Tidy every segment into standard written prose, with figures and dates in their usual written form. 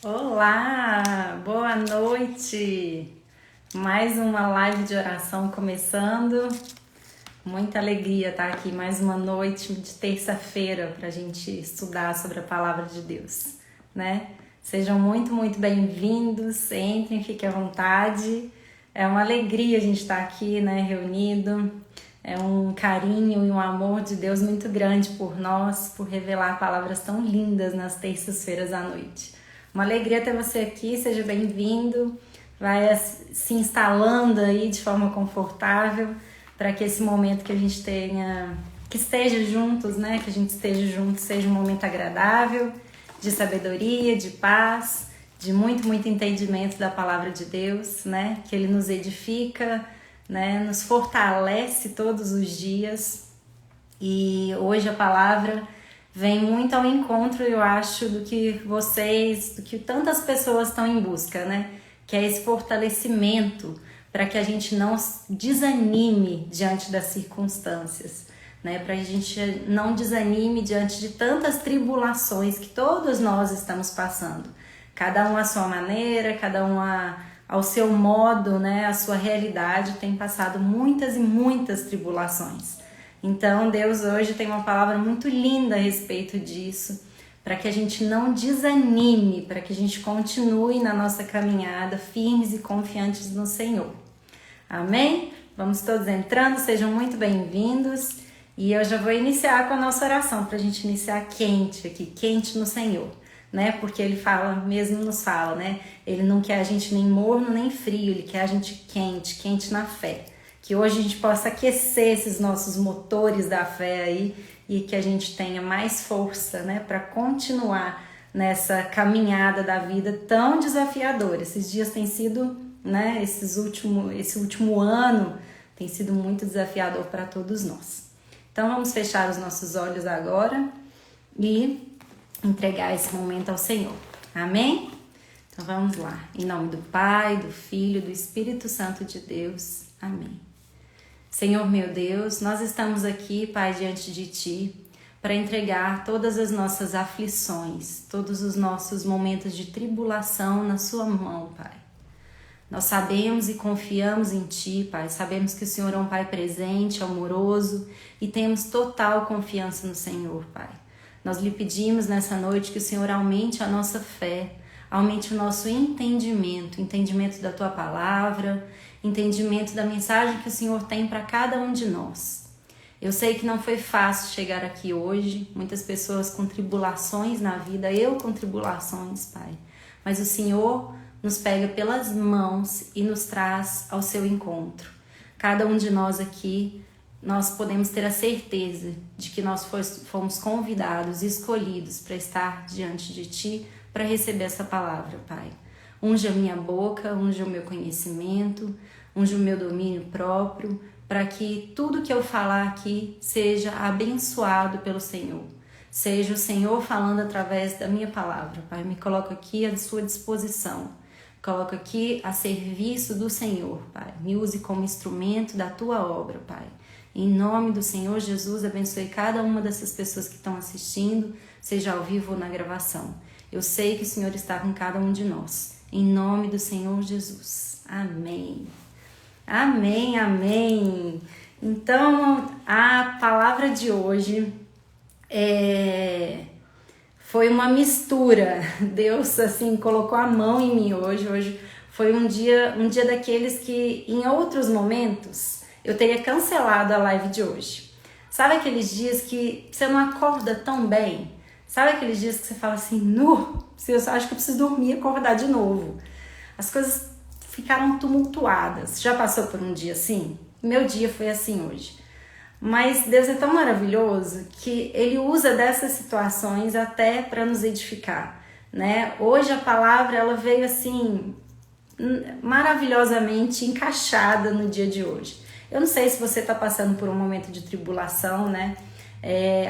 Olá, boa noite! Mais uma live de oração começando. Muita alegria estar aqui mais uma noite de terça-feira para a gente estudar sobre a palavra de Deus, né? Sejam muito bem-vindos, entrem, fiquem à vontade. É uma alegria a gente estar aqui, né, reunido. É um carinho e um amor de Deus muito grande por nós, por revelar palavras tão lindas nas terças-feiras à noite. Uma alegria ter você aqui, seja bem-vindo. Vai se instalando aí de forma confortável para que esse momento que a gente tenha, que esteja juntos, né? Que a gente esteja juntos, seja um momento agradável, de sabedoria, de paz, de muito entendimento da palavra de Deus, né? Que Ele nos edifica, né? Nos fortalece todos os dias. E hoje a palavra vem muito ao encontro, eu acho, do que vocês, do que tantas pessoas estão em busca, né? Que é esse fortalecimento para que a gente não desanime diante das circunstâncias, né? Para a gente não desanime diante de tantas tribulações que todos nós estamos passando. Cada um à sua maneira, cada um ao seu modo, né? A sua realidade tem passado muitas e muitas tribulações. Então Deus hoje tem uma palavra muito linda a respeito disso, para que a gente não desanime, para que a gente continue na nossa caminhada firmes e confiantes no Senhor. Amém? Vamos todos entrando, sejam muito bem-vindos. E eu já vou iniciar com a nossa oração, para a gente iniciar quente aqui, quente no Senhor, né? Porque Ele fala, mesmo nos fala, né? Ele não quer a gente nem morno nem frio, Ele quer a gente quente, quente na fé. Que hoje a gente possa aquecer esses nossos motores da fé aí e que a gente tenha mais força, né, para continuar nessa caminhada da vida tão desafiadora. Esses dias têm sido, né, esse último ano tem sido muito desafiador para todos nós. Então vamos fechar os nossos olhos agora e entregar esse momento ao Senhor. Amém? Então vamos lá. Em nome do Pai, do Filho, do Espírito Santo de Deus. Amém. Senhor meu Deus, nós estamos aqui, Pai, diante de Ti, para entregar todas as nossas aflições, todos os nossos momentos de tribulação na Sua mão, Pai. Nós sabemos e confiamos em Ti, Pai, sabemos que o Senhor é um Pai presente, amoroso e temos total confiança no Senhor, Pai. Nós lhe pedimos nessa noite que o Senhor aumente a nossa fé, aumente o nosso entendimento da Tua palavra, entendimento da mensagem que o Senhor tem para cada um de nós. Eu sei que não foi fácil chegar aqui hoje, muitas pessoas com tribulações na vida, eu com tribulações, Pai. Mas o Senhor nos pega pelas mãos e nos traz ao seu encontro. Cada um de nós aqui, nós podemos ter a certeza de que nós fomos convidados, escolhidos para estar diante de Ti, para receber essa palavra, Pai. Unja a minha boca, unja o meu conhecimento, unja o meu domínio próprio, para que tudo que eu falar aqui seja abençoado pelo Senhor. Seja o Senhor falando através da minha palavra, Pai. Me coloco aqui à sua disposição. Coloco aqui a serviço do Senhor, Pai. Me use como instrumento da Tua obra, Pai. Em nome do Senhor Jesus, abençoe cada uma dessas pessoas que estão assistindo, seja ao vivo ou na gravação. Eu sei que o Senhor está com cada um de nós. Em nome do Senhor Jesus. Amém. Amém, amém. Então, a palavra de hoje foi uma mistura. Deus, assim, colocou a mão em mim hoje. Hoje foi um dia daqueles que, em outros momentos, eu teria cancelado a live de hoje. Sabe aqueles dias que você não acorda tão bem? Sabe aqueles dias que você fala assim, eu acho que eu preciso dormir e acordar de novo. As coisas ficaram tumultuadas. Já passou por um dia assim? Meu dia foi assim hoje. Mas Deus é tão maravilhoso que Ele usa dessas situações até para nos edificar, né? Hoje a palavra ela veio assim maravilhosamente encaixada no dia de hoje. Eu não sei se você está passando por um momento de tribulação, né?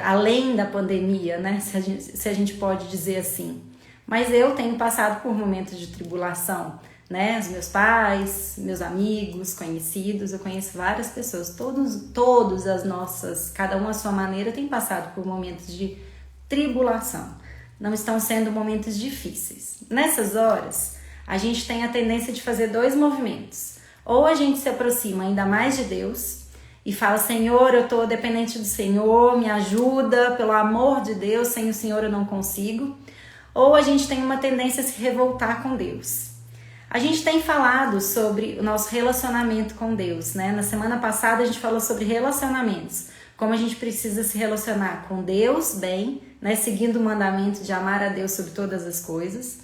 Além da pandemia, né? Se a gente pode dizer assim. Mas eu tenho passado por momentos de tribulação, né? Os meus pais, meus amigos, conhecidos, eu conheço várias pessoas, todos as nossas, cada uma à sua maneira, tem passado por momentos de tribulação. não estão sendo momentos difíceis. Nessas horas, a gente tem a tendência de fazer dois movimentos. Ou a gente se aproxima ainda mais de Deus e fala: Senhor, eu estou dependente do Senhor, me ajuda, pelo amor de Deus, sem o Senhor eu não consigo. Ou a gente tem uma tendência a se revoltar com Deus. A gente tem falado sobre o nosso relacionamento com Deus, né? Na semana passada a gente falou sobre relacionamentos, como a gente precisa se relacionar com Deus bem, né? Seguindo o mandamento de amar a Deus sobre todas as coisas.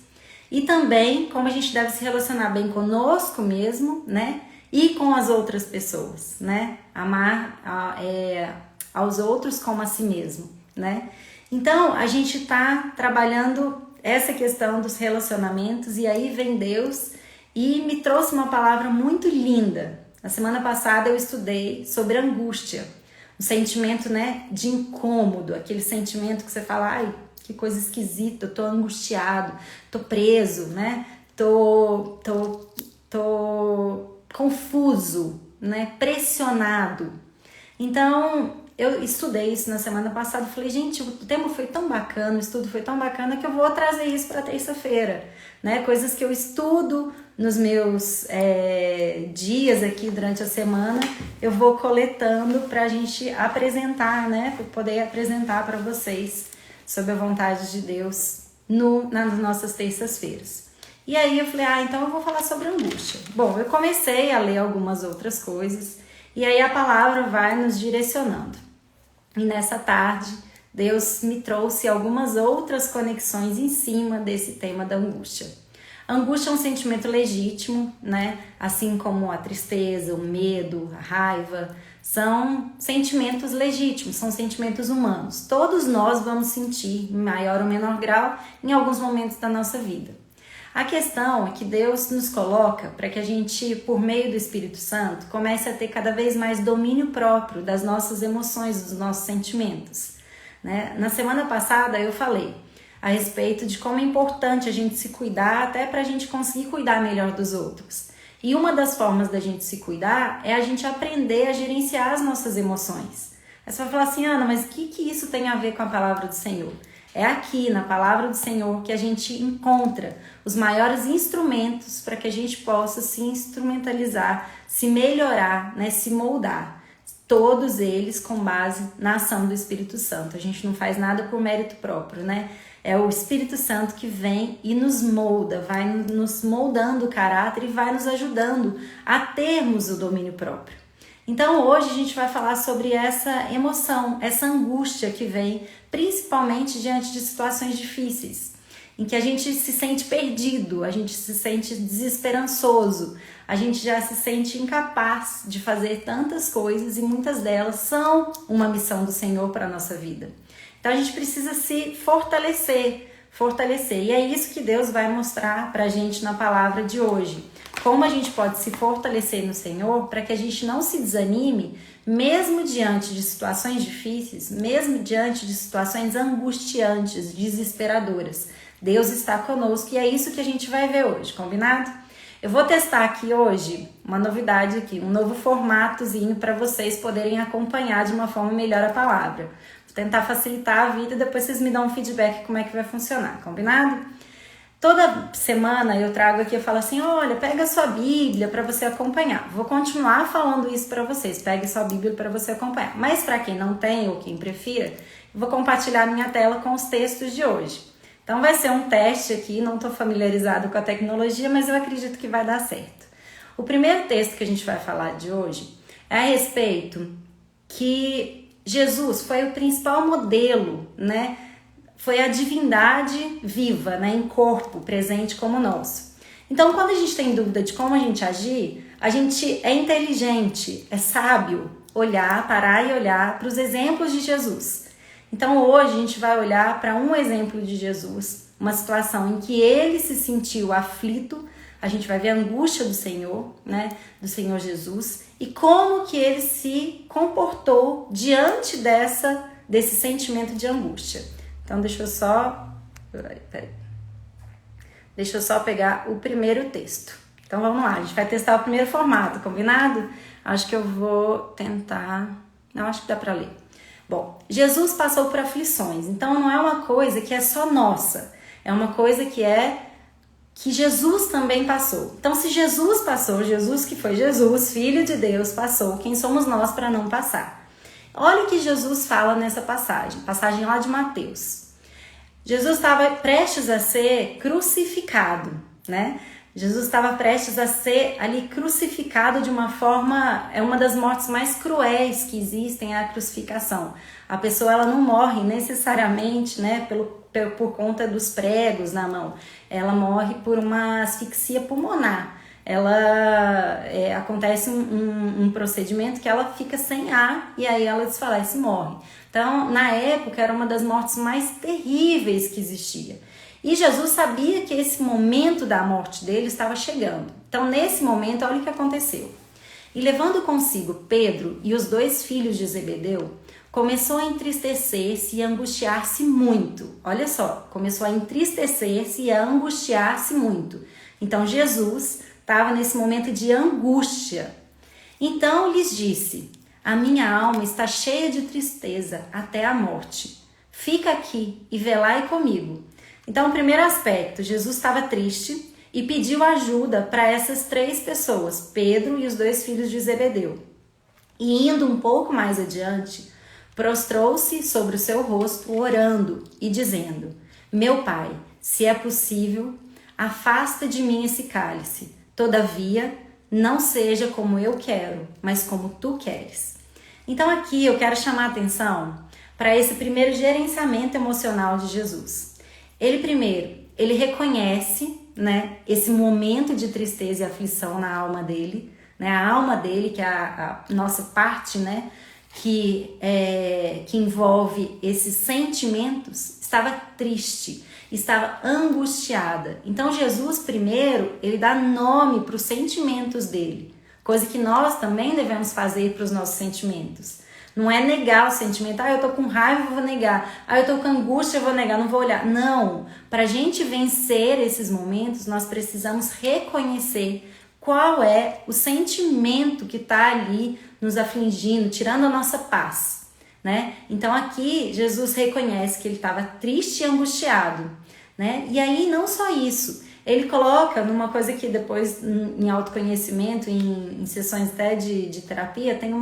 E também como a gente deve se relacionar bem conosco mesmo, né? E com as outras pessoas, né? Amar aos outros como a si mesmo, né? Então, a gente está trabalhando essa questão dos relacionamentos e aí vem Deus e me trouxe uma palavra muito linda. Na semana passada eu estudei sobre angústia, um sentimento, né, de incômodo, aquele sentimento que você fala: ai, que coisa esquisita, eu tô angustiado, tô preso, né? Tô confuso, né? Pressionado. Então, eu estudei isso na semana passada e falei: gente, o tema foi tão bacana, o estudo foi tão bacana que eu vou trazer isso para terça-feira, né? Coisas que eu estudo nos meus dias aqui durante a semana, eu vou coletando para a gente apresentar, né? Para poder apresentar para vocês sobre a vontade de Deus nas nossas terças-feiras. E aí eu falei: então eu vou falar sobre angústia. Bom, eu comecei a ler algumas outras coisas e aí a palavra vai nos direcionando. E nessa tarde, Deus me trouxe algumas outras conexões em cima desse tema da angústia. A angústia é um sentimento legítimo, né? Assim como a tristeza, o medo, a raiva, são sentimentos legítimos, são sentimentos humanos. Todos nós vamos sentir, em maior ou menor grau, em alguns momentos da nossa vida. A questão é que Deus nos coloca para que a gente, por meio do Espírito Santo, comece a ter cada vez mais domínio próprio das nossas emoções, dos nossos sentimentos, né? Na semana passada eu falei a respeito de como é importante a gente se cuidar até para a gente conseguir cuidar melhor dos outros. E uma das formas da gente se cuidar é a gente aprender a gerenciar as nossas emoções. Aí você vai falar assim: Ana, mas o que isso tem a ver com a palavra do Senhor? É aqui na palavra do Senhor que a gente encontra os maiores instrumentos para que a gente possa se instrumentalizar, se melhorar, né, se moldar. Todos eles com base na ação do Espírito Santo. A gente não faz nada por mérito próprio, né? É o Espírito Santo que vem e nos molda, vai nos moldando o caráter e vai nos ajudando a termos o domínio próprio. Então hoje a gente vai falar sobre essa emoção, essa angústia que vem principalmente diante de situações difíceis, em que a gente se sente perdido, a gente se sente desesperançoso, a gente já se sente incapaz de fazer tantas coisas e muitas delas são uma missão do Senhor para a nossa vida. Então a gente precisa se fortalecer. E é isso que Deus vai mostrar para a gente na palavra de hoje. Como a gente pode se fortalecer no Senhor para que a gente não se desanime, mesmo diante de situações difíceis, mesmo diante de situações angustiantes, desesperadoras. Deus está conosco e é isso que a gente vai ver hoje, combinado? Eu vou testar aqui hoje uma novidade aqui, um novo formatozinho para vocês poderem acompanhar de uma forma melhor a palavra. Vou tentar facilitar a vida e depois vocês me dão um feedback como é que vai funcionar, combinado? Toda semana eu trago aqui, eu falo assim: olha, pega a sua Bíblia para você acompanhar. Vou continuar falando isso para vocês, pegue sua Bíblia para você acompanhar. Mas para quem não tem ou quem prefira, eu vou compartilhar minha tela com os textos de hoje. Então vai ser um teste aqui, não estou familiarizado com a tecnologia, mas eu acredito que vai dar certo. O primeiro texto que a gente vai falar de hoje é a respeito que Jesus foi o principal modelo, né? Foi a divindade viva, né, em corpo, presente como nosso. Então, quando a gente tem dúvida de como a gente agir, a gente é inteligente, é sábio parar e olhar para os exemplos de Jesus. Então, hoje a gente vai olhar para um exemplo de Jesus, uma situação em que ele se sentiu aflito, a gente vai ver a angústia do Senhor, né, do Senhor Jesus, e como que ele se comportou diante desse sentimento de angústia. Então, deixa eu só pegar o primeiro texto. Então, vamos lá. A gente vai testar o primeiro formato, combinado? Acho que eu vou tentar... Não, acho que dá para ler. Bom, Jesus passou por aflições, então não é uma coisa que é só nossa, é uma coisa que Jesus também passou. Então, se Jesus passou, Jesus que foi Jesus, Filho de Deus, passou, quem somos nós para não passar? Olha o que Jesus fala nessa passagem lá de Mateus. Jesus estava prestes a ser crucificado, né? Jesus estava prestes a ser ali crucificado de uma forma, é uma das mortes mais cruéis que existem, é a crucificação. A pessoa ela não morre necessariamente, né, por conta dos pregos na mão. Ela morre por uma asfixia pulmonar. Acontece um procedimento que ela fica sem ar e aí ela desfalece e morre. Então, na época, era uma das mortes mais terríveis que existia. E Jesus sabia que esse momento da morte dele estava chegando. Então, nesse momento, olha o que aconteceu. E levando consigo Pedro e os 2 filhos de Zebedeu, começou a entristecer-se e a angustiar-se muito. Olha só, começou a entristecer-se e a angustiar-se muito. Então, Jesus estava nesse momento de angústia. Então, lhes disse: a minha alma está cheia de tristeza até a morte. Fica aqui e velai comigo. Então, o primeiro aspecto, Jesus estava triste e pediu ajuda para essas 3 pessoas, Pedro e os 2 filhos de Zebedeu. E indo um pouco mais adiante, prostrou-se sobre o seu rosto, orando e dizendo: meu Pai, se é possível, afasta de mim esse cálice. Todavia, não seja como eu quero, mas como tu queres. Então aqui eu quero chamar a atenção para esse primeiro gerenciamento emocional de Jesus. Ele reconhece, né, esse momento de tristeza e aflição na alma dele, né, a alma dele, que é a nossa parte, né, que envolve esses sentimentos, estava triste, estava angustiada. Então Jesus primeiro, ele dá nome para os sentimentos dele, coisa que nós também devemos fazer para os nossos sentimentos. Não é negar o sentimento, eu tô com raiva, eu vou negar, eu tô com angústia, eu vou negar, não vou olhar. Não, para a gente vencer esses momentos, nós precisamos reconhecer qual é o sentimento que está ali nos afligindo, tirando a nossa paz, né? Então aqui Jesus reconhece que ele estava triste e angustiado, né? E aí não só isso, ele coloca numa coisa que depois em autoconhecimento, em sessões até de terapia, tem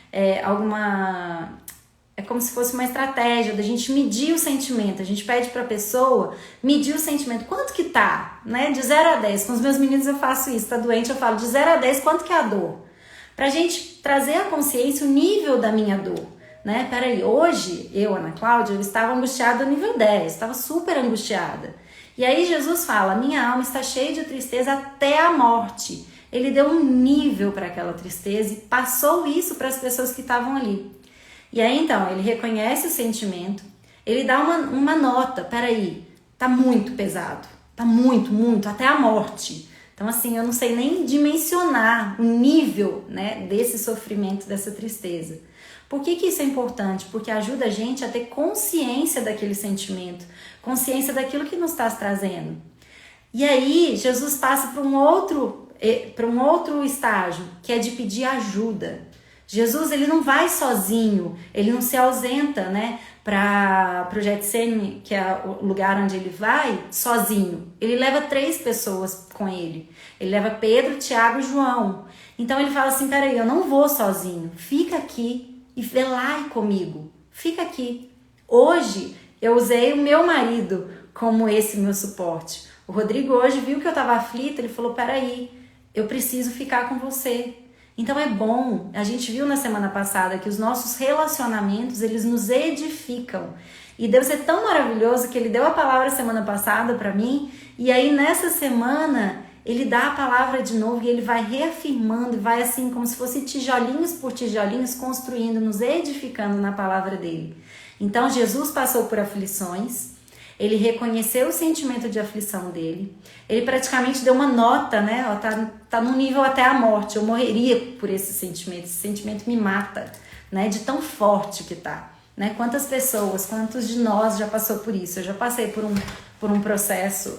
é como se fosse uma estratégia da gente medir o sentimento. A gente pede para a pessoa medir o sentimento. Quanto que tá, né? De 0 a 10. Com os meus meninos eu faço isso. Tá doente, eu falo de 0 a 10, quanto que é a dor? Pra gente trazer à consciência o nível da minha dor, né? Peraí, hoje eu, Ana Cláudia, eu estava angustiada no nível 10. Estava super angustiada. E aí Jesus fala: minha alma está cheia de tristeza até a morte. Ele deu um nível para aquela tristeza e passou isso para as pessoas que estavam ali. E aí então, ele reconhece o sentimento, ele dá uma nota, peraí, tá muito pesado, tá muito, até a morte. Então assim, eu não sei nem dimensionar o nível, né, desse sofrimento, dessa tristeza. Por que isso é importante? Porque ajuda a gente a ter consciência daquele sentimento, consciência daquilo que nos está trazendo. E aí, Jesus passa para um outro estágio, que é de pedir ajuda. Jesus, ele não vai sozinho, ele não se ausenta, né, para o Getsemane, que é o lugar onde ele vai, sozinho. Ele leva 3 pessoas com ele. Ele leva Pedro, Tiago e João. Então ele fala assim: peraí, eu não vou sozinho, fica aqui e velai comigo, fica aqui. Hoje eu usei o meu marido como esse meu suporte. O Rodrigo hoje viu que eu estava aflita, ele falou: peraí, eu preciso ficar com você. Então é bom, a gente viu na semana passada que os nossos relacionamentos, eles nos edificam. E Deus é tão maravilhoso que ele deu a palavra semana passada para mim, e aí nessa semana ele dá a palavra de novo e ele vai reafirmando, e vai assim como se fosse tijolinhos por tijolinhos construindo, nos edificando na palavra dele. Então Jesus passou por aflições, ele reconheceu o sentimento de aflição dele, ele praticamente deu uma nota, né? Tá num nível até a morte, eu morreria por esse sentimento me mata, né? De tão forte que tá, né? Quantas quantos de nós já passou por isso? Eu já passei por um processo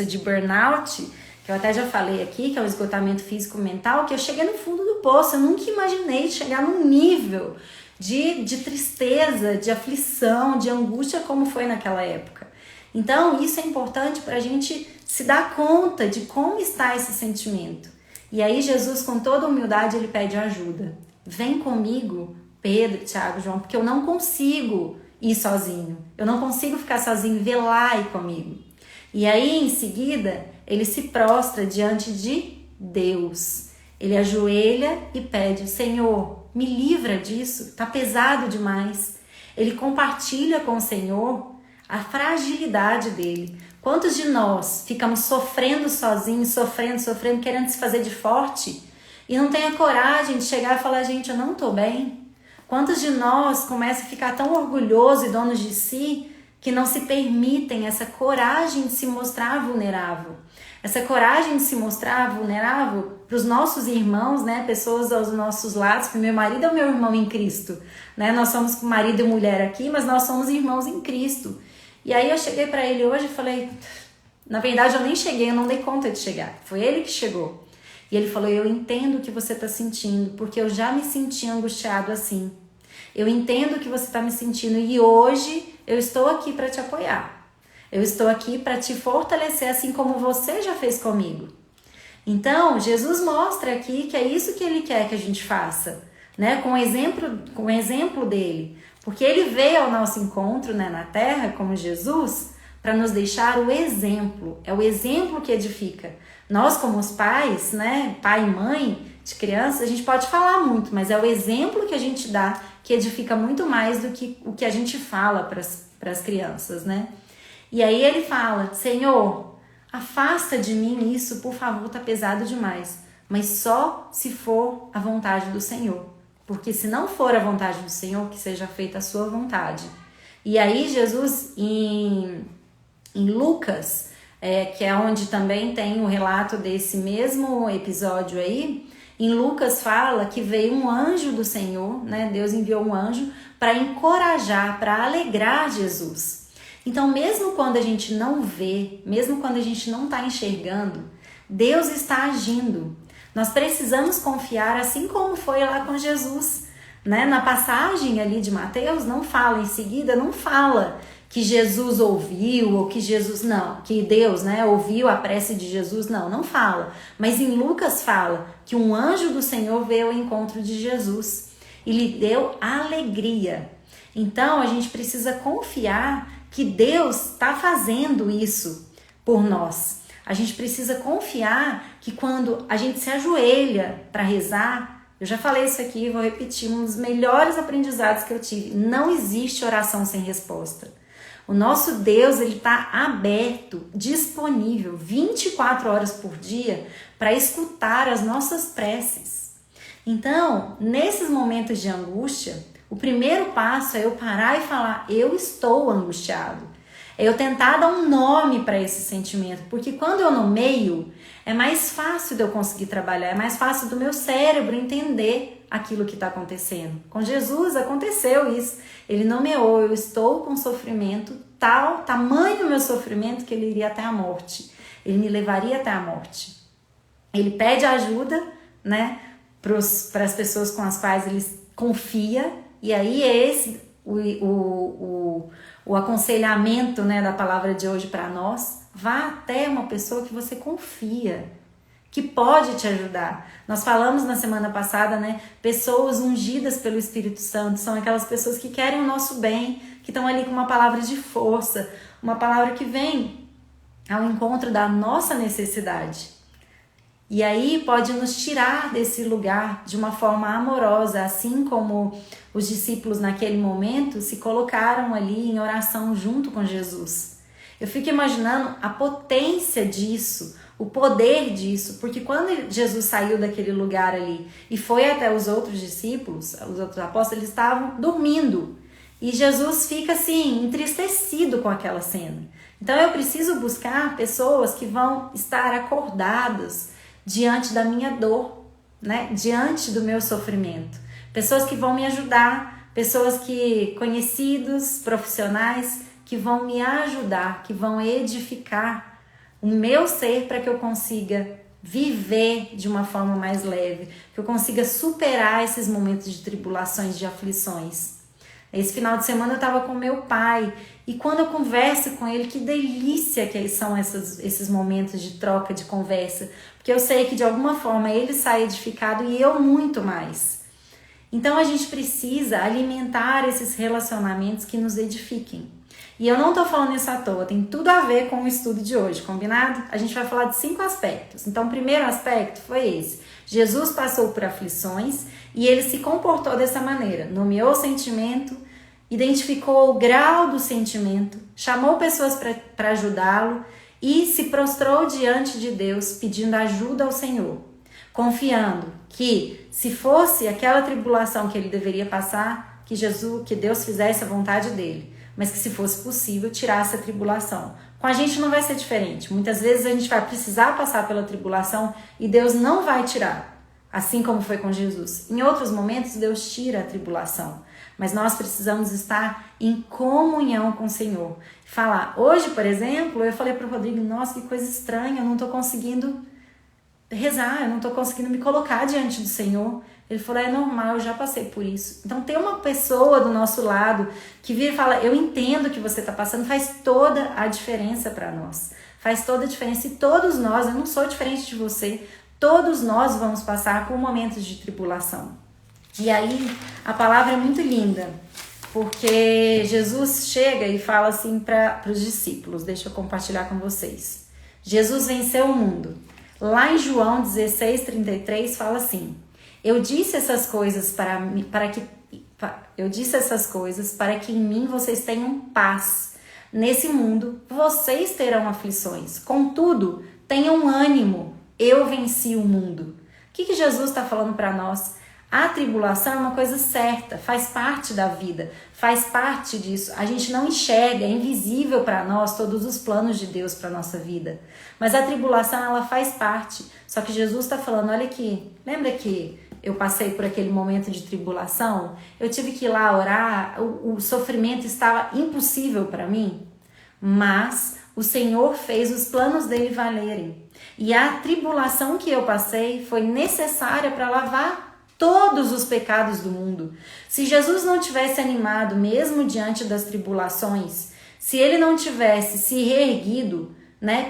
de burnout, que eu até já falei aqui, que é o esgotamento físico-mental, que eu cheguei no fundo do poço, eu nunca imaginei chegar num nível de tristeza, de aflição, de angústia, como foi naquela época. Então, isso é importante para a gente se dar conta de como está esse sentimento. E aí, Jesus, com toda humildade, ele pede ajuda. Vem comigo, Pedro, Tiago, João, porque eu não consigo ir sozinho. Eu não consigo ficar sozinho, vê lá e comigo. E aí, em seguida, ele se prostra diante de Deus. Ele ajoelha e pede, Senhor, me livra disso, tá pesado demais. Ele compartilha com o Senhor a fragilidade dele. Quantos de nós ficamos sofrendo sozinhos, sofrendo, querendo se fazer de forte e não tem a coragem de chegar e falar, gente, eu não tô bem? Quantos de nós começam a ficar tão orgulhosos e donos de si que não se permitem essa coragem de se mostrar vulnerável? Essa coragem de se mostrar vulnerável para os nossos irmãos, né? Pessoas aos nossos lados, porque meu marido é o meu irmão em Cristo, né? Nós somos marido e mulher aqui, mas nós somos irmãos em Cristo. E aí eu cheguei para ele hoje e falei, na verdade eu nem cheguei, eu não dei conta de chegar, foi ele que chegou. E ele falou, eu entendo o que você está sentindo, porque eu já me senti angustiado assim. Eu entendo o que você está me sentindo e hoje eu estou aqui para te apoiar. Eu estou aqui para te fortalecer assim como você já fez comigo. Então, Jesus mostra aqui que é isso que ele quer que a gente faça, né? Com o exemplo dele. Porque ele veio ao nosso encontro, né, na terra, como Jesus, para nos deixar o exemplo. É o exemplo que edifica. Nós, como os pais, né, pai e mãe de crianças, a gente pode falar muito, mas é o exemplo que a gente dá que edifica muito mais do que o que a gente fala para as crianças, né? E aí ele fala, Senhor, afasta de mim isso, por favor, tá pesado demais. Mas só se for a vontade do Senhor. Porque se não for a vontade do Senhor, que seja feita a sua vontade. E aí Jesus, em Lucas, que é onde também tem o relato desse mesmo episódio aí, em Lucas fala que veio um anjo do Senhor, né? Deus enviou um anjo para encorajar, para alegrar Jesus. Então, mesmo quando a gente não vê, mesmo quando a gente não está enxergando, Deus está agindo. Nós precisamos confiar, assim como foi lá com Jesus, né? Na passagem ali de Mateus, não fala em seguida, não fala que Jesus ouviu ou que Jesus não, que Deus, né, ouviu a prece de Jesus, não fala. Mas em Lucas fala que um anjo do Senhor veio ao encontro de Jesus e lhe deu alegria. Então a gente precisa confiar que Deus está fazendo isso por nós. A gente precisa confiar que quando a gente se ajoelha para rezar, eu já falei isso aqui, vou repetir, um dos melhores aprendizados que eu tive, não existe oração sem resposta. O nosso Deus, ele está aberto, disponível 24 horas por dia para escutar as nossas preces. Então, nesses momentos de angústia, o primeiro passo é eu parar e falar, eu estou angustiado. É eu tentar dar um nome para esse sentimento, porque quando eu nomeio, é mais fácil de eu conseguir trabalhar, é mais fácil do meu cérebro entender aquilo que está acontecendo. Com Jesus aconteceu isso, ele nomeou, eu estou com sofrimento tal, tamanho o meu sofrimento que ele iria até a morte, ele me levaria até a morte. Ele pede ajuda, né, para as pessoas com as quais ele confia, e aí é esse o aconselhamento, né, da palavra de hoje para nós. Vá até uma pessoa que você confia, que pode te ajudar. Nós falamos na semana passada, né, pessoas ungidas pelo Espírito Santo, são aquelas pessoas que querem o nosso bem, que estão ali com uma palavra de força, uma palavra que vem ao encontro da nossa necessidade. E aí pode nos tirar desse lugar de uma forma amorosa, assim como os discípulos naquele momento se colocaram ali em oração junto com Jesus. Eu fico imaginando a potência disso, o poder disso, porque quando Jesus saiu daquele lugar ali e foi até os outros discípulos, os outros apóstolos, eles estavam dormindo. E Jesus fica assim, entristecido com aquela cena. Então eu preciso buscar pessoas que vão estar acordadas diante da minha dor, né? Diante do meu sofrimento. Pessoas que vão me ajudar, pessoas que conhecidos, profissionais, que vão me ajudar, que vão edificar o meu ser para que eu consiga viver de uma forma mais leve, que eu consiga superar esses momentos de tribulações, de aflições. Esse final de semana eu estava com meu pai e quando eu converso com ele, que delícia que são esses momentos de troca, de conversa, porque eu sei que de alguma forma ele sai edificado e eu muito mais. Então a gente precisa alimentar esses relacionamentos que nos edifiquem. E eu não tô falando isso à toa, tem tudo a ver com o estudo de hoje, combinado? A gente vai falar de 5 aspectos. Então o primeiro aspecto foi esse. Jesus passou por aflições e ele se comportou dessa maneira. Nomeou o sentimento, identificou o grau do sentimento, chamou pessoas para ajudá-lo e se prostrou diante de Deus pedindo ajuda ao Senhor, confiando que se fosse aquela tribulação que ele deveria passar, que Deus fizesse a vontade dele, mas que se fosse possível tirasse a tribulação. Com a gente não vai ser diferente. Muitas vezes a gente vai precisar passar pela tribulação e Deus não vai tirar, assim como foi com Jesus. Em outros momentos Deus tira a tribulação, mas nós precisamos estar em comunhão com o Senhor. Falar, hoje, por exemplo, eu falei para o Rodrigo, nossa, que coisa estranha, eu não estou conseguindo rezar, eu não estou conseguindo me colocar diante do Senhor. Ele falou, é normal, eu já passei por isso. Então ter uma pessoa do nosso lado que vira e fala, eu entendo o que você está passando, faz toda a diferença para nós. Faz toda a diferença e todos nós, eu não sou diferente de você, todos nós vamos passar por momentos de tribulação. E aí a palavra é muito linda, porque Jesus chega e fala assim para os discípulos, deixa eu compartilhar com vocês. Jesus venceu o mundo. Lá em João 16:33 fala assim, eu disse essas coisas para que em mim vocês tenham paz. Nesse mundo vocês terão aflições. Contudo, tenham ânimo. Eu venci o mundo. O que Jesus está falando para nós? A tribulação é uma coisa certa, faz parte da vida, faz parte disso. A gente não enxerga, é invisível para nós todos os planos de Deus para nossa vida. Mas a tribulação, ela faz parte. Só que Jesus está falando, olha aqui, lembra que eu passei por aquele momento de tribulação? Eu tive que ir lá orar, o sofrimento estava impossível para mim, mas o Senhor fez os planos dele valerem. E a tribulação que eu passei foi necessária para lavar todos os pecados do mundo. Se Jesus não tivesse animado mesmo diante das tribulações, se ele não tivesse se reerguido,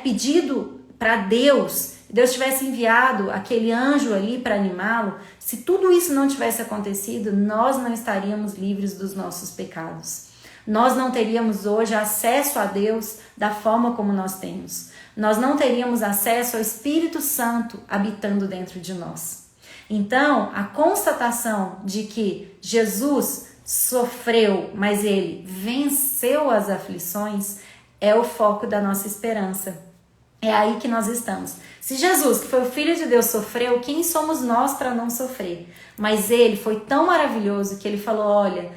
pedido para Deus tivesse enviado aquele anjo ali para animá-lo, se tudo isso não tivesse acontecido, nós não estaríamos livres dos nossos pecados. Nós não teríamos hoje acesso a Deus da forma como nós temos. Nós não teríamos acesso ao Espírito Santo habitando dentro de nós. Então, a constatação de que Jesus sofreu, mas ele venceu as aflições, é o foco da nossa esperança. É aí que nós estamos. Se Jesus, que foi o Filho de Deus, sofreu, quem somos nós para não sofrer? Mas ele foi tão maravilhoso que ele falou, olha,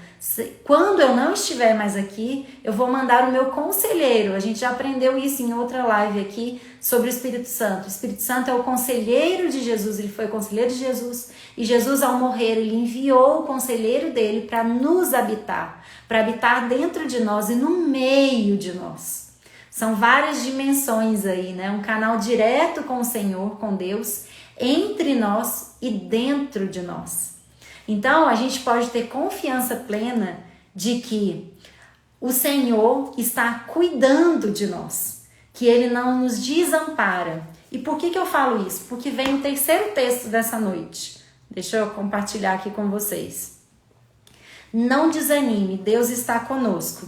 quando eu não estiver mais aqui, eu vou mandar o meu conselheiro. A gente já aprendeu isso em outra live aqui sobre o Espírito Santo. O Espírito Santo é o conselheiro de Jesus, ele foi o conselheiro de Jesus. E Jesus, ao morrer, ele enviou o conselheiro dele para nos habitar, para habitar dentro de nós e no meio de nós. São várias dimensões aí, um canal direto com o Senhor, com Deus, entre nós e dentro de nós. Então, a gente pode ter confiança plena de que o Senhor está cuidando de nós, que Ele não nos desampara. E por que eu falo isso? Porque vem o terceiro texto dessa noite. Deixa eu compartilhar aqui com vocês. Não desanime, Deus está conosco.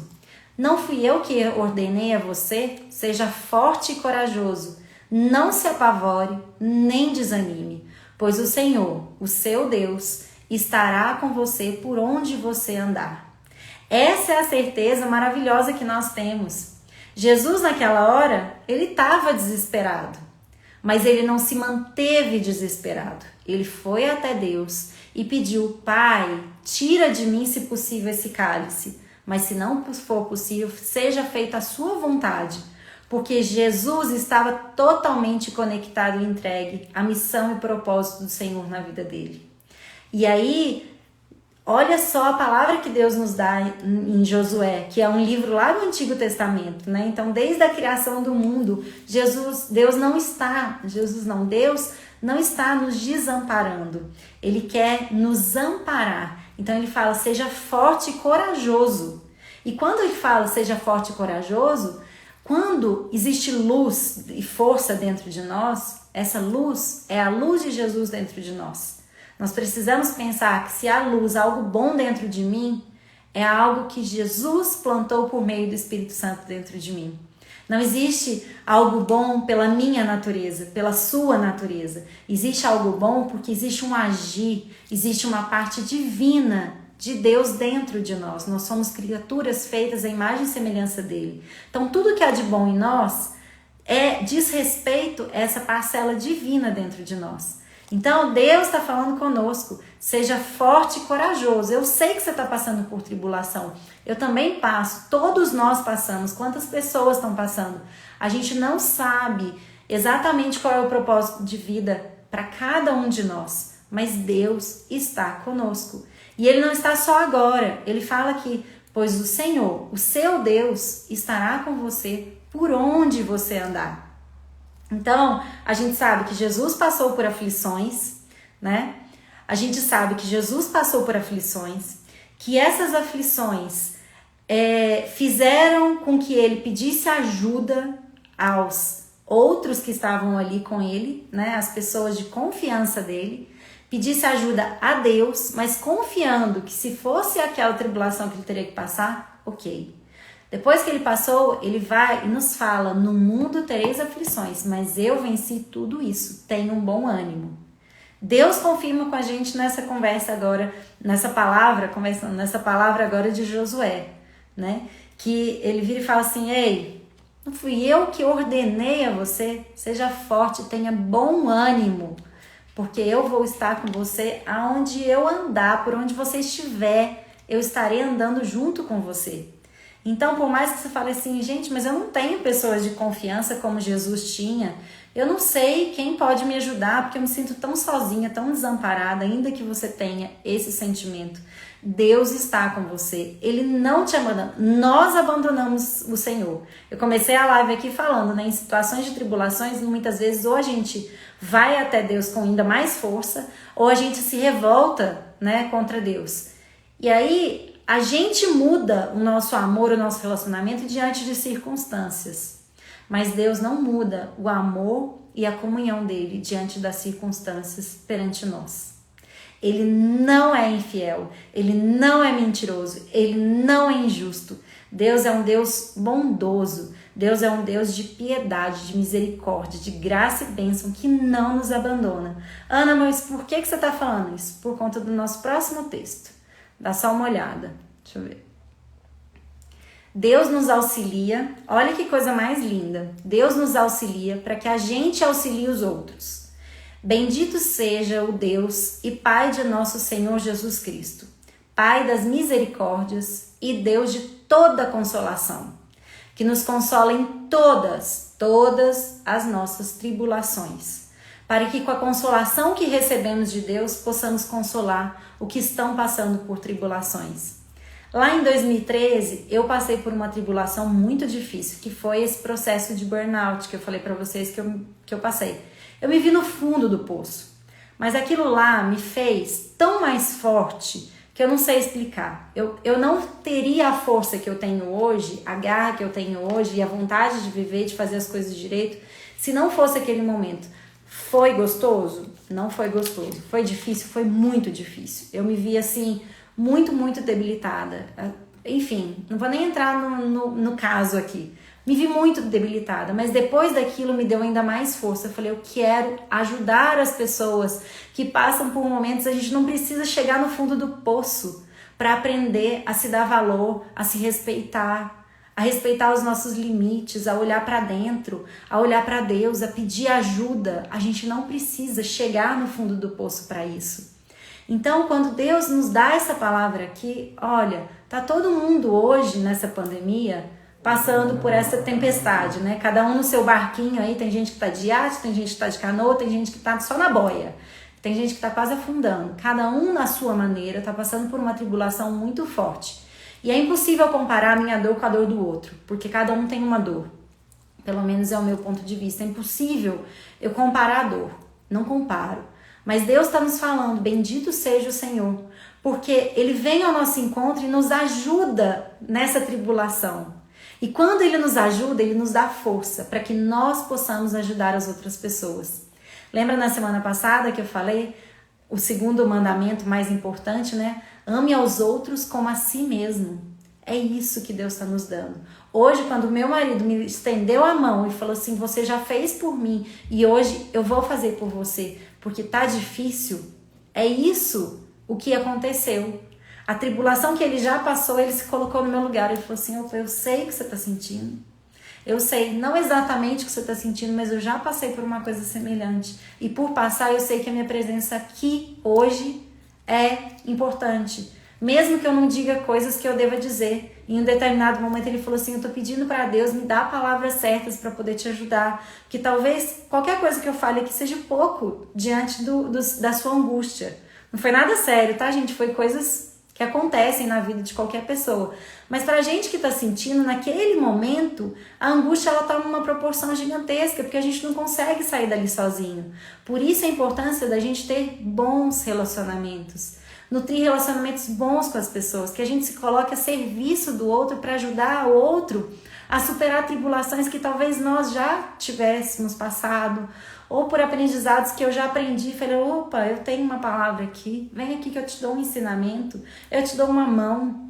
Não fui eu que ordenei a você? Seja forte e corajoso. Não se apavore, nem desanime, pois o Senhor, o seu Deus, estará com você por onde você andar. Essa é a certeza maravilhosa que nós temos. Jesus, naquela hora, ele estava desesperado, mas ele não se manteve desesperado. Ele foi até Deus e pediu, Pai, tira de mim, se possível, esse cálice. Mas se não for possível, seja feita a sua vontade, porque Jesus estava totalmente conectado e entregue à missão e propósito do Senhor na vida dele. E aí, Olha só a palavra que Deus nos dá em Josué, que é um livro lá do Antigo Testamento, né? Então, desde a criação do mundo, Deus não está nos desamparando. Ele quer nos amparar. Então, ele fala, seja forte e corajoso. E quando ele fala, seja forte e corajoso, quando existe luz e força dentro de nós, essa luz é a luz de Jesus dentro de nós. Nós precisamos pensar que se há luz, algo bom dentro de mim, é algo que Jesus plantou por meio do Espírito Santo dentro de mim. Não existe algo bom pela minha natureza, pela sua natureza. Existe algo bom porque existe um agir, existe uma parte divina de Deus dentro de nós. Nós somos criaturas feitas à imagem e semelhança dele. Então, tudo que há de bom em nós diz respeito a essa parcela divina dentro de nós. Então, Deus está falando conosco, seja forte e corajoso. Eu sei que você está passando por tribulação. Eu também passo, todos nós passamos. Quantas pessoas estão passando? A gente não sabe exatamente qual é o propósito de vida para cada um de nós, mas Deus está conosco. E Ele não está só agora, Ele fala aqui, pois o Senhor, o seu Deus, estará com você por onde você andar. Então, a gente sabe que Jesus passou por aflições, né? A gente sabe que Jesus passou por aflições, que essas aflições fizeram com que ele pedisse ajuda aos outros que estavam ali com ele, né? As pessoas de confiança dele, pedisse ajuda a Deus, mas confiando que se fosse aquela tribulação que ele teria que passar, ok. Depois que ele passou, ele vai e nos fala, no mundo tereis aflições, mas eu venci tudo isso, tenho um bom ânimo. Deus confirma com a gente nessa conversa agora, nessa palavra agora de Josué, né? Que ele vira e fala assim, ei, não fui eu que ordenei a você, seja forte, tenha bom ânimo, porque eu vou estar com você aonde eu andar, por onde você estiver, eu estarei andando junto com você. Então, por mais que você fale assim, gente, mas eu não tenho pessoas de confiança como Jesus tinha, eu não sei quem pode me ajudar, porque eu me sinto tão sozinha, tão desamparada, ainda que você tenha esse sentimento. Deus está com você, Ele não te abandona, nós abandonamos o Senhor. Eu comecei a live aqui falando, né, em situações de tribulações, muitas vezes ou a gente vai até Deus com ainda mais força, ou a gente se revolta, né, contra Deus. E aí, a gente muda o nosso amor, o nosso relacionamento diante de circunstâncias. Mas Deus não muda o amor e a comunhão dele diante das circunstâncias perante nós. Ele não é infiel, ele não é mentiroso, ele não é injusto. Deus é um Deus bondoso, Deus é um Deus de piedade, de misericórdia, de graça e bênção que não nos abandona. Ana, mas por que você está falando isso? Por conta do nosso próximo texto. Dá só uma olhada. Deixa eu ver. Deus nos auxilia. Olha que coisa mais linda. Deus nos auxilia para que a gente auxilie os outros. Bendito seja o Deus e Pai de nosso Senhor Jesus Cristo, Pai das misericórdias e Deus de toda consolação, que nos consola em todas as nossas tribulações, para que com a consolação que recebemos de Deus possamos consolar o que estão passando por tribulações. Lá em 2013, eu passei por uma tribulação muito difícil, que foi esse processo de burnout que eu falei para vocês que eu passei. Eu me vi no fundo do poço, mas aquilo lá me fez tão mais forte que eu não sei explicar. Eu não teria a força que eu tenho hoje, a garra que eu tenho hoje e a vontade de viver, de fazer as coisas direito, se não fosse aquele momento. Foi gostoso? Não foi gostoso. Foi difícil? Foi muito difícil. Eu me vi assim, muito debilitada. Enfim, não vou nem entrar no caso aqui. Me vi muito debilitada, mas depois daquilo me deu ainda mais força. Eu falei, eu quero ajudar as pessoas que passam por momentos, a gente não precisa chegar no fundo do poço para aprender a se dar valor, a se respeitar, a respeitar os nossos limites, a olhar para dentro, a olhar para Deus, a pedir ajuda. A gente não precisa chegar no fundo do poço para isso. Então, quando Deus nos dá essa palavra aqui, olha, tá todo mundo hoje nessa pandemia passando por essa tempestade, né? Cada um no seu barquinho aí, tem gente que tá de iate, tem gente que tá de canoa, tem gente que tá só na boia. Tem gente que está quase afundando. Cada um na sua maneira está passando por uma tribulação muito forte. E é impossível comparar a minha dor com a dor do outro, porque cada um tem uma dor. Pelo menos é o meu ponto de vista. É impossível eu comparar a dor. Não comparo. Mas Deus está nos falando, bendito seja o Senhor, porque Ele vem ao nosso encontro e nos ajuda nessa tribulação. E quando Ele nos ajuda, Ele nos dá força para que nós possamos ajudar as outras pessoas. Lembra na semana passada que eu falei o segundo mandamento mais importante, né? Ame aos outros como a si mesmo. É isso que Deus está nos dando. Hoje, quando meu marido me estendeu a mão e falou assim, você já fez por mim e hoje eu vou fazer por você, porque tá difícil, é isso o que aconteceu. A tribulação que ele já passou, ele se colocou no meu lugar. Ele falou assim, opa, eu sei o que você está sentindo. Eu sei, não exatamente o que você está sentindo, mas eu já passei por uma coisa semelhante. E por passar, eu sei que a minha presença aqui, hoje, é importante. Mesmo que eu não diga coisas que eu deva dizer. Em um determinado momento ele falou assim, eu tô pedindo para Deus me dar palavras certas para poder te ajudar. Que talvez qualquer coisa que eu fale aqui seja pouco diante da sua angústia. Não foi nada sério, tá, gente? Foi coisas que acontecem na vida de qualquer pessoa. Mas pra gente que tá sentindo, naquele momento, a angústia ela toma uma proporção gigantesca, porque a gente não consegue sair dali sozinho. Por isso a importância da gente ter bons relacionamentos. Nutrir relacionamentos bons com as pessoas, que a gente se coloque a serviço do outro para ajudar o outro a superar tribulações que talvez nós já tivéssemos passado, ou por aprendizados que eu já aprendi, falei, opa, eu tenho uma palavra aqui, vem aqui que eu te dou um ensinamento, eu te dou uma mão,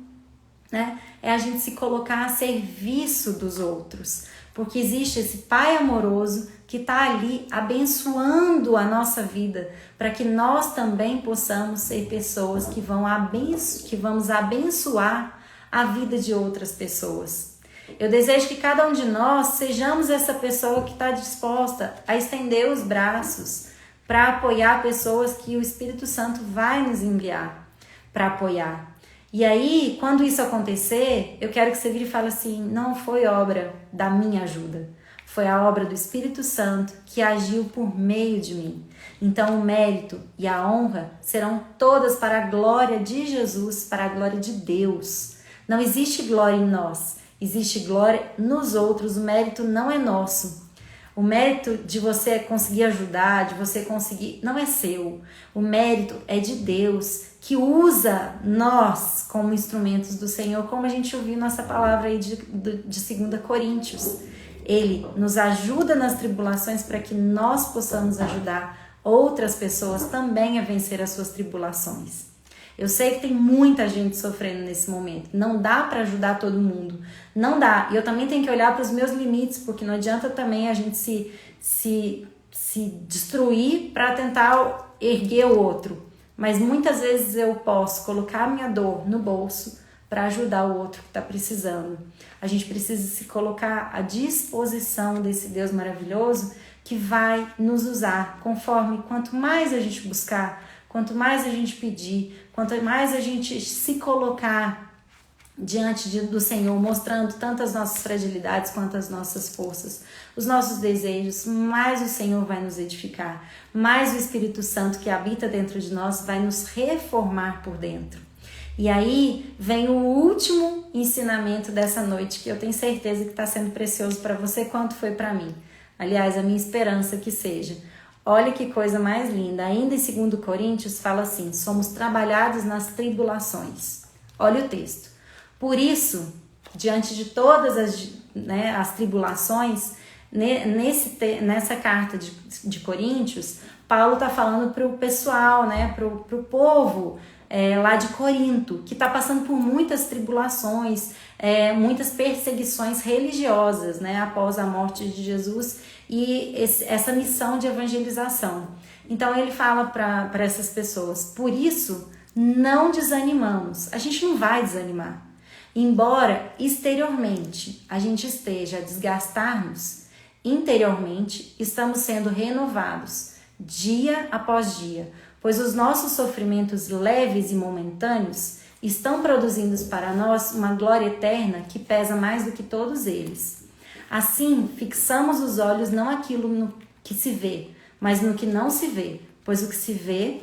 né? É a gente se colocar a serviço dos outros, porque existe esse Pai amoroso que está ali abençoando a nossa vida, para que nós também possamos ser pessoas que vamos abençoar a vida de outras pessoas. Eu desejo que cada um de nós sejamos essa pessoa que está disposta a estender os braços para apoiar pessoas que o Espírito Santo vai nos enviar para apoiar. E aí, quando isso acontecer, eu quero que você vire e fale assim, não foi obra da minha ajuda, foi a obra do Espírito Santo que agiu por meio de mim. Então o mérito e a honra serão todas para a glória de Jesus, para a glória de Deus. Não existe glória em nós, existe glória nos outros, o mérito não é nosso. O mérito de você conseguir ajudar, de você conseguir, não é seu. O mérito é de Deus, que usa nós como instrumentos do Senhor, como a gente ouviu nossa palavra aí de 2 Coríntios. Ele nos ajuda nas tribulações para que nós possamos ajudar outras pessoas também a vencer as suas tribulações. Eu sei que tem muita gente sofrendo nesse momento. Não dá para ajudar todo mundo. Não dá. E eu também tenho que olhar para os meus limites, porque não adianta também a gente se destruir para tentar erguer o outro. Mas muitas vezes eu posso colocar a minha dor no bolso para ajudar o outro que está precisando. A gente precisa se colocar à disposição desse Deus maravilhoso que vai nos usar conforme quanto mais a gente buscar, quanto mais a gente pedir, quanto mais a gente se colocar diante do Senhor, mostrando tanto as nossas fragilidades quanto as nossas forças, os nossos desejos, mais o Senhor vai nos edificar, mais o Espírito Santo que habita dentro de nós vai nos reformar por dentro. E aí vem o último ensinamento dessa noite, que eu tenho certeza que está sendo precioso para você quanto foi para mim. Aliás, a minha esperança que seja. Olha que coisa mais linda. Ainda em 2 Coríntios fala assim, somos trabalhados nas tribulações. Olha o texto. Por isso, diante de todas as tribulações, nessa carta de Coríntios, Paulo está falando para o pessoal, para o povo lá de Corinto, que está passando por muitas tribulações, muitas perseguições religiosas, após a morte de Jesus e essa missão de evangelização. Então ele fala para essas pessoas, por isso não desanimamos, a gente não vai desanimar. Embora exteriormente a gente esteja a desgastar-nos, interiormente estamos sendo renovados dia após dia, pois os nossos sofrimentos leves e momentâneos estão produzindo para nós uma glória eterna que pesa mais do que todos eles. Assim, fixamos os olhos não aquilo no que se vê, mas no que não se vê, pois o que se vê,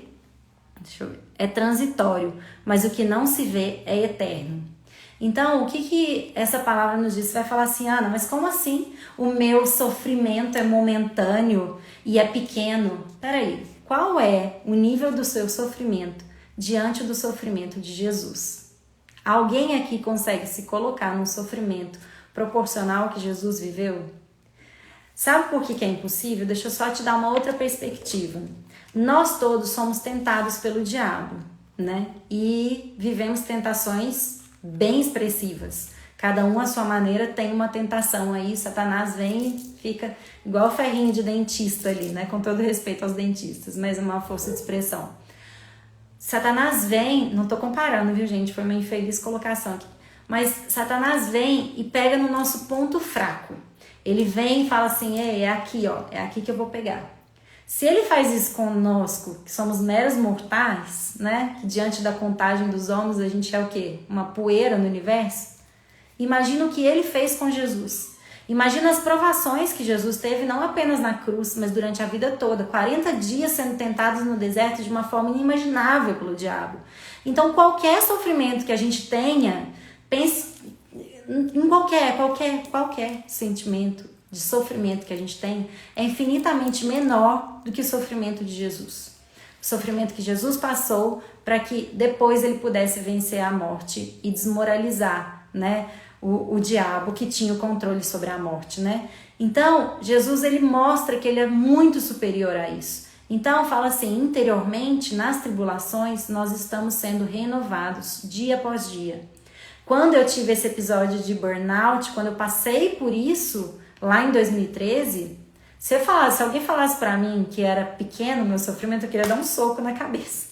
é transitório, mas o que não se vê é eterno. Então, o que essa palavra nos diz? Você vai falar assim, Ana, mas como assim o meu sofrimento é momentâneo e é pequeno? Peraí, qual é o nível do seu sofrimento diante do sofrimento de Jesus? Alguém aqui consegue se colocar num sofrimento proporcional ao que Jesus viveu? Sabe por que é impossível? Deixa eu só te dar uma outra perspectiva. Nós todos somos tentados pelo diabo, né? E vivemos tentações bem expressivas. Cada um à sua maneira tem uma tentação aí. Satanás vem e fica igual ferrinho de dentista ali, né? Com todo respeito aos dentistas, mas é uma força de expressão. Satanás vem, não tô comparando, viu, gente? Foi uma infeliz colocação aqui. Mas Satanás vem e pega no nosso ponto fraco. Ele vem e fala assim, é aqui, ó, é aqui que eu vou pegar. Se ele faz isso conosco, que somos meros mortais, né? Que diante da contagem dos homens a gente é o quê? Uma poeira no universo. Imagina o que ele fez com Jesus. Imagina as provações que Jesus teve, não apenas na cruz, mas durante a vida toda. 40 dias sendo tentados no deserto de uma forma inimaginável pelo diabo. Então, qualquer sofrimento que a gente tenha, pense em qualquer sentimento de sofrimento que a gente tem, é infinitamente menor do que o sofrimento de Jesus. O sofrimento que Jesus passou para que depois ele pudesse vencer a morte e desmoralizar, né, o diabo que tinha o controle sobre a morte, né? Então, Jesus ele mostra que ele é muito superior a isso. Então, fala assim, interiormente, nas tribulações, nós estamos sendo renovados dia após dia. Quando eu tive esse episódio de burnout, quando eu passei por isso, lá em 2013, se alguém falasse pra mim que era pequeno o meu sofrimento, eu queria dar um soco na cabeça.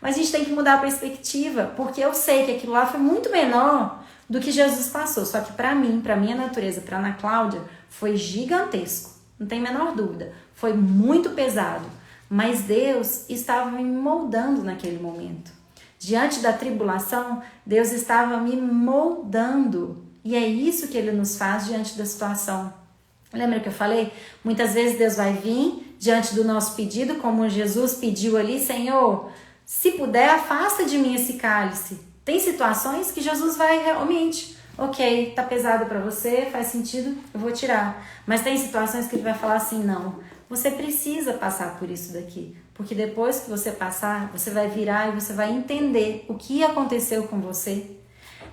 Mas a gente tem que mudar a perspectiva, porque eu sei que aquilo lá foi muito menor do que Jesus passou. Só que pra mim, pra minha natureza, pra Ana Cláudia, foi gigantesco. Não tem a menor dúvida. Foi muito pesado. Mas Deus estava me moldando naquele momento. Diante da tribulação, Deus estava me moldando. E é isso que Ele nos faz diante da situação. Lembra que eu falei? Muitas vezes Deus vai vir diante do nosso pedido, como Jesus pediu ali, Senhor, se puder, afasta de mim esse cálice. Tem situações que Jesus vai realmente, ok, tá pesado para você, faz sentido, eu vou tirar. Mas tem situações que Ele vai falar assim, não, você precisa passar por isso daqui. Porque depois que você passar, você vai virar e você vai entender o que aconteceu com você.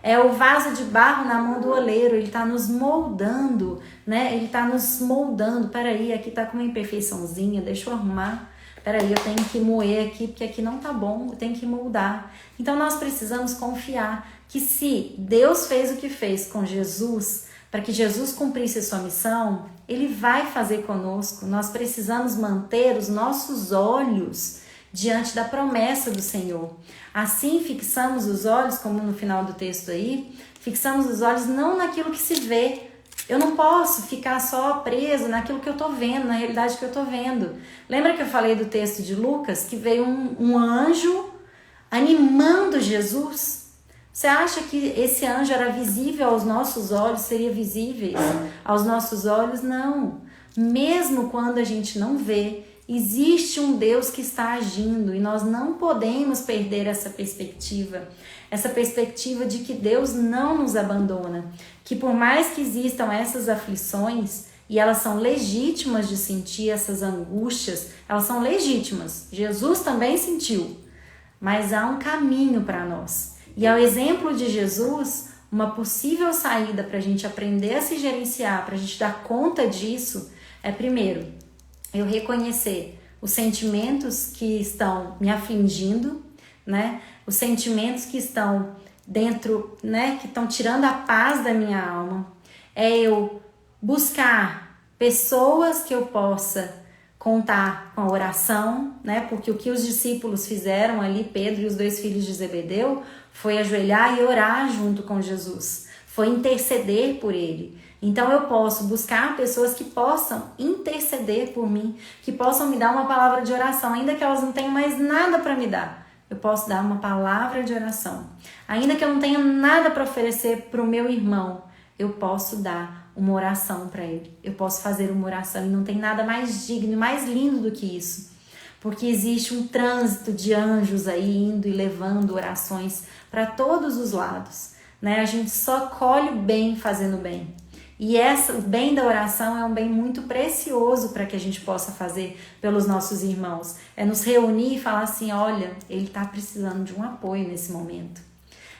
É o vaso de barro na mão do oleiro, ele está nos moldando, né? Ele está nos moldando. Peraí, aqui tá com uma imperfeiçãozinha, deixa eu arrumar. Peraí, eu tenho que moer aqui, porque aqui não tá bom, eu tenho que moldar. Então nós precisamos confiar que se Deus fez o que fez com Jesus, para que Jesus cumprisse a sua missão, Ele vai fazer conosco. Nós precisamos manter os nossos olhos diante da promessa do Senhor. Assim, fixamos os olhos, como no final do texto aí, fixamos os olhos não naquilo que se vê. Eu não posso ficar só preso naquilo que eu tô vendo, na realidade que eu tô vendo. Lembra que eu falei do texto de Lucas, que veio um anjo animando Jesus? Você acha que esse anjo era visível aos nossos olhos, seria visível aos nossos olhos? Não. Mesmo quando a gente não vê, existe um Deus que está agindo e nós não podemos perder essa perspectiva de que Deus não nos abandona, que por mais que existam essas aflições, e elas são legítimas de sentir essas angústias, elas são legítimas, Jesus também sentiu, mas há um caminho para nós. E ao exemplo de Jesus, uma possível saída para a gente aprender a se gerenciar, para a gente dar conta disso, é primeiro, eu reconhecer os sentimentos que estão me afligindo, né? Os sentimentos que estão dentro, né? Que estão tirando a paz da minha alma. É eu buscar pessoas que eu possa contar com a oração, né? Porque o que os discípulos fizeram ali, Pedro e os 2 filhos de Zebedeu, foi ajoelhar e orar junto com Jesus. Foi interceder por ele. Então eu posso buscar pessoas que possam interceder por mim, que possam me dar uma palavra de oração, ainda que elas não tenham mais nada para me dar. Eu posso dar uma palavra de oração. Ainda que eu não tenha nada para oferecer para o meu irmão, eu posso dar uma oração para ele. Eu posso fazer uma oração e não tem nada mais digno, mais lindo do que isso. porque existe um trânsito de anjos aí indo e levando orações para todos os lados, né? A gente só colhe o bem fazendo bem. E o bem da oração é um bem muito precioso para que a gente possa fazer pelos nossos irmãos. É nos reunir e falar assim, olha, ele está precisando de um apoio nesse momento.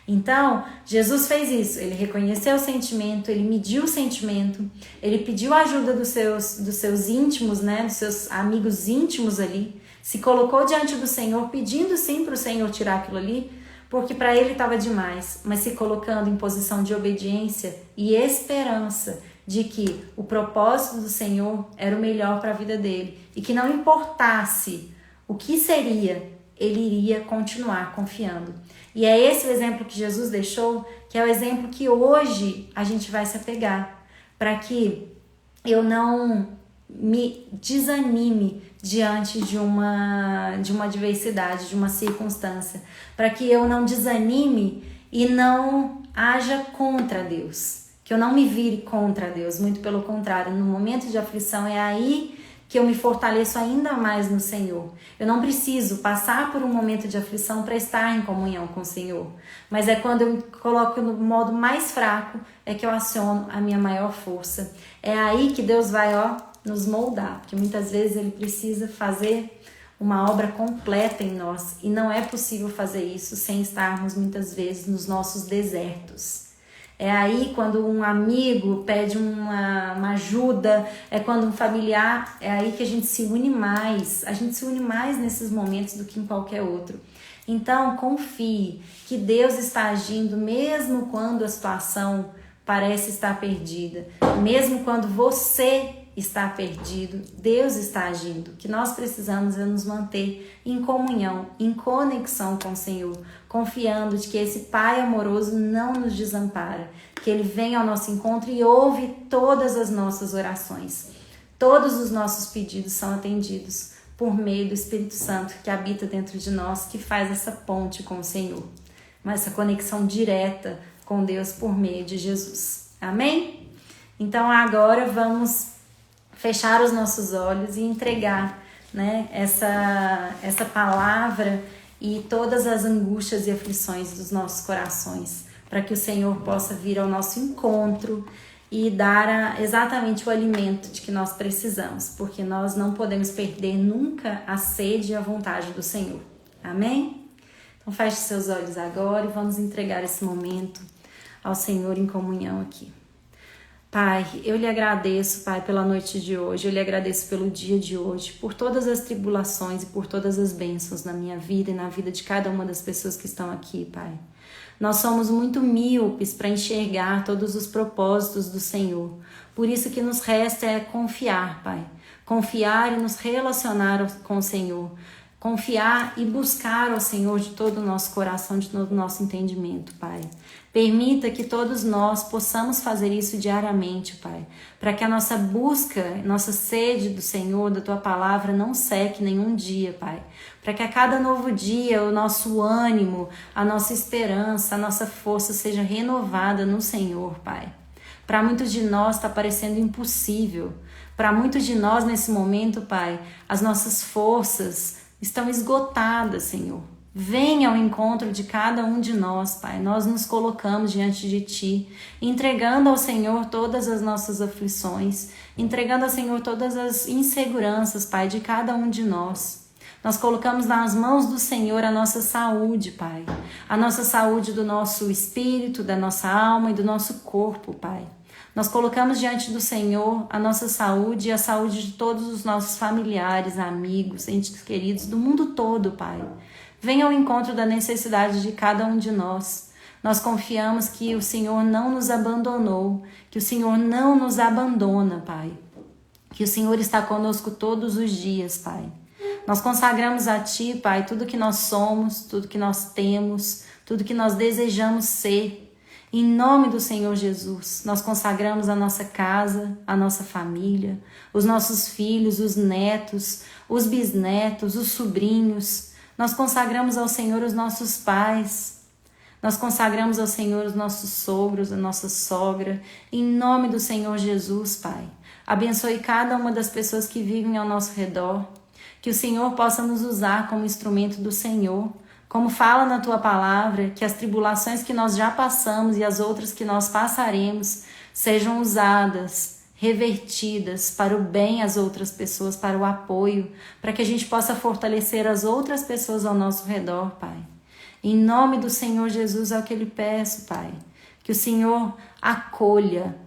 Então, Jesus fez isso, ele reconheceu o sentimento, ele mediu o sentimento, ele pediu a ajuda dos seus íntimos, né, dos seus amigos íntimos ali, se colocou diante do Senhor, pedindo sim para o Senhor tirar aquilo ali, porque para ele estava demais, mas se colocando em posição de obediência e esperança de que o propósito do Senhor era o melhor para a vida dele e que não importasse o que seria, ele iria continuar confiando. E é esse o exemplo que Jesus deixou, que é o exemplo que hoje a gente vai se apegar, para que eu não me desanime diante de uma adversidade, de uma circunstância, para que eu não desanime e não haja contra Deus, que eu não me vire contra Deus, muito pelo contrário, no momento de aflição é aí que eu me fortaleço ainda mais no Senhor. Eu não preciso passar por um momento de aflição para estar em comunhão com o Senhor, mas é quando eu me coloco no modo mais fraco é que eu aciono a minha maior força. É aí que Deus vai, nos moldar, porque muitas vezes Ele precisa fazer uma obra completa em nós e não é possível fazer isso sem estarmos muitas vezes nos nossos desertos. É aí quando um amigo pede uma ajuda, é quando um familiar, é aí que a gente se une mais. A gente se une mais nesses momentos do que em qualquer outro. Então, confie que Deus está agindo mesmo quando a situação parece estar perdida. Mesmo quando você está perdido, Deus está agindo. O que nós precisamos é nos manter em comunhão, em conexão com o Senhor, confiando de que esse Pai amoroso não nos desampara, que Ele vem ao nosso encontro e ouve todas as nossas orações. Todos os nossos pedidos são atendidos por meio do Espírito Santo que habita dentro de nós, que faz essa ponte com o Senhor, essa conexão direta com Deus por meio de Jesus. Amém? Então agora vamos fechar os nossos olhos e entregar, né, essa palavra e todas as angústias e aflições dos nossos corações, para que o Senhor possa vir ao nosso encontro e dar exatamente o alimento de que nós precisamos, porque nós não podemos perder nunca a sede e a vontade do Senhor. Amém? Então feche seus olhos agora e vamos entregar esse momento ao Senhor em comunhão aqui. Pai, eu lhe agradeço, Pai, pela noite de hoje, eu lhe agradeço pelo dia de hoje, por todas as tribulações e por todas as bênçãos na minha vida e na vida de cada uma das pessoas que estão aqui, Pai. Nós somos muito míopes para enxergar todos os propósitos do Senhor, por isso que nos resta é confiar, Pai, confiar e nos relacionar com o Senhor, confiar e buscar ao Senhor de todo o nosso coração, de todo o nosso entendimento, Pai. Permita que todos nós possamos fazer isso diariamente, Pai, para que a nossa busca, nossa sede do Senhor, da Tua Palavra, não seque nenhum dia, Pai. Para que a cada novo dia o nosso ânimo, a nossa esperança, a nossa força seja renovada no Senhor, Pai. Para muitos de nós está parecendo impossível. Para muitos de nós nesse momento, Pai, as nossas forças estão esgotadas, Senhor. Venha ao encontro de cada um de nós, Pai. Nós nos colocamos diante de Ti, entregando ao Senhor todas as nossas aflições, entregando ao Senhor todas as inseguranças, Pai, de cada um de nós. Nós colocamos nas mãos do Senhor a nossa saúde, Pai. A nossa saúde do nosso espírito, da nossa alma e do nosso corpo, Pai. Nós colocamos diante do Senhor a nossa saúde e a saúde de todos os nossos familiares, amigos, entes queridos do mundo todo, Pai. Venha ao encontro da necessidade de cada um de nós. Nós confiamos que o Senhor não nos abandonou, que o Senhor não nos abandona, Pai. Que o Senhor está conosco todos os dias, Pai. Nós consagramos a Ti, Pai, tudo que nós somos, tudo que nós temos, tudo que nós desejamos ser. Em nome do Senhor Jesus, nós consagramos a nossa casa, a nossa família, os nossos filhos, os netos, os bisnetos, os sobrinhos. Nós consagramos ao Senhor os nossos pais. Nós consagramos ao Senhor os nossos sogros, a nossa sogra. Em nome do Senhor Jesus, Pai. Abençoe cada uma das pessoas que vivem ao nosso redor. que o Senhor possa nos usar como instrumento do Senhor. Como fala na tua palavra, que as tribulações que nós já passamos e as outras que nós passaremos sejam usadas, revertidas para o bem às outras pessoas, para o apoio, para que a gente possa fortalecer as outras pessoas ao nosso redor, Pai. Em nome do Senhor Jesus é o que eu lhe peço, Pai. Que o Senhor acolha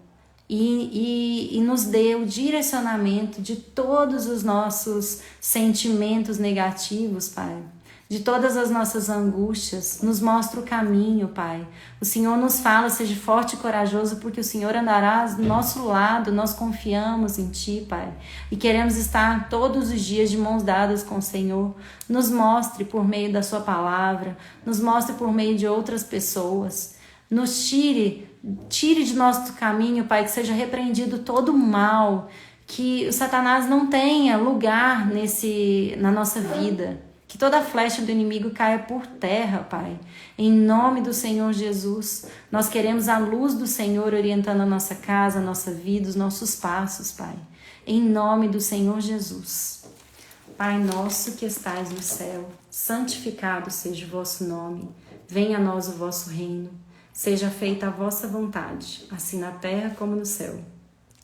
e nos dê o direcionamento de todos os nossos sentimentos negativos, Pai. De todas as nossas angústias, nos mostra o caminho, Pai. O Senhor nos fala, seja forte e corajoso, porque o Senhor andará do nosso lado, nós confiamos em Ti, Pai. E queremos estar todos os dias de mãos dadas com o Senhor. Nos mostre por meio da Sua palavra, nos mostre por meio de outras pessoas. Nos tire de nosso caminho, Pai, que seja repreendido todo o mal, que o Satanás não tenha lugar na nossa vida. Que toda flecha do inimigo caia por terra, Pai. Em nome do Senhor Jesus, nós queremos a luz do Senhor orientando a nossa casa, a nossa vida, os nossos passos, Pai. Em nome do Senhor Jesus. Pai nosso que estais no céu, santificado seja o vosso nome. Venha a nós o vosso reino. Seja feita a vossa vontade, assim na terra como no céu.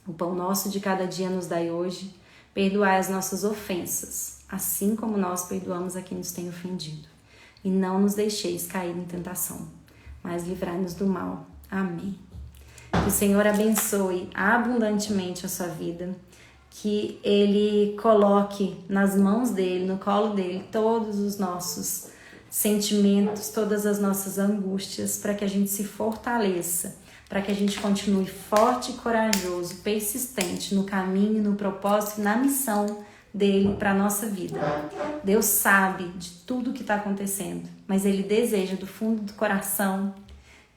O pão nosso de cada dia nos dai hoje. Perdoai as nossas ofensas, assim como nós perdoamos a quem nos tem ofendido. E não nos deixeis cair em tentação, mas livrai-nos do mal. Amém. Que o Senhor abençoe abundantemente a sua vida, que Ele coloque nas mãos dEle, no colo dEle, todos os nossos sentimentos, todas as nossas angústias, para que a gente se fortaleça, para que a gente continue forte e corajoso, persistente no caminho, no propósito e na missão dele para a nossa vida. Deus sabe de tudo o que está acontecendo, mas Ele deseja do fundo do coração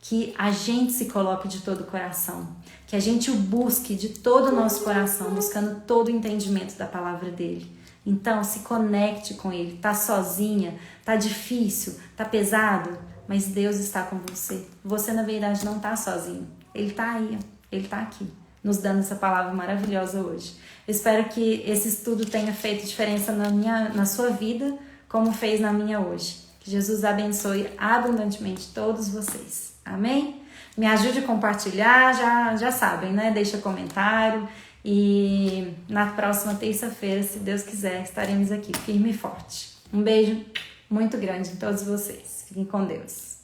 que a gente se coloque de todo o coração, que a gente o busque de todo o nosso coração, buscando todo o entendimento da palavra dele. Então, se conecte com Ele. Tá sozinha, tá difícil, tá pesado, mas Deus está com você. Você, na verdade, não tá sozinho. Ele tá aí, Ele tá aqui, nos dando essa palavra maravilhosa hoje. Eu espero que esse estudo tenha feito diferença na sua vida, como fez na minha hoje. Que Jesus abençoe abundantemente todos vocês. Amém? Me ajude a compartilhar, já sabem, né? Deixa comentário. E na próxima terça-feira, se Deus quiser, estaremos aqui firme e forte. Um beijo muito grande em todos vocês. Fiquem com Deus.